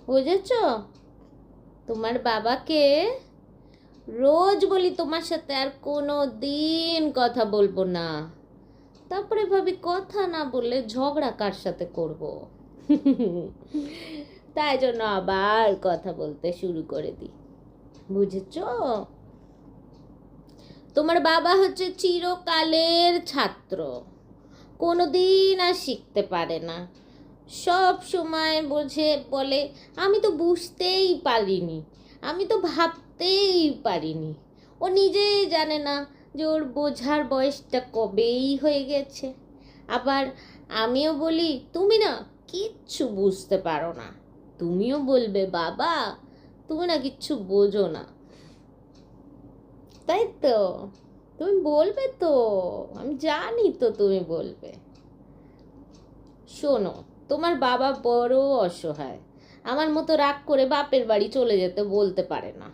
বুঝেছ? তোমার বাবাকে রোজ বলি তোমার সাথে আর কোনো দিন কথা বলবো না, তারপরে ভাবি কথা না বললে ঝগড়া কার সাথে করব। তাই জন্য আবার কথা বলতে শুরু করে দিই। বুঝেছ? তোমার বাবা হচ্ছে চিরকালের ছাত্র, কোনো দিন আর শিখতে পারে না। সব সময় বলে আমি তো বুঝতেই পারিনি, আমি তো ভাবতেই পারিনি। ও নিজেই জানে না যে ওর বোঝার বয়সটা কবেই হয়ে গেছে। আবার আমিও বলি তুমি না কিচ্ছু বুঝতে পারো না, তুমিও বলবে বাবা তুমি না কিচ্ছু বোঝো না। তাই তো, তুমি বলবে তো, আমি জানি তো তুমি বলবে। শোনো, তোমার বাবা বড় অসহায়, আমার মতো রাগ করে বাপের বাড়ি চলে যেতে বলতে পারে না।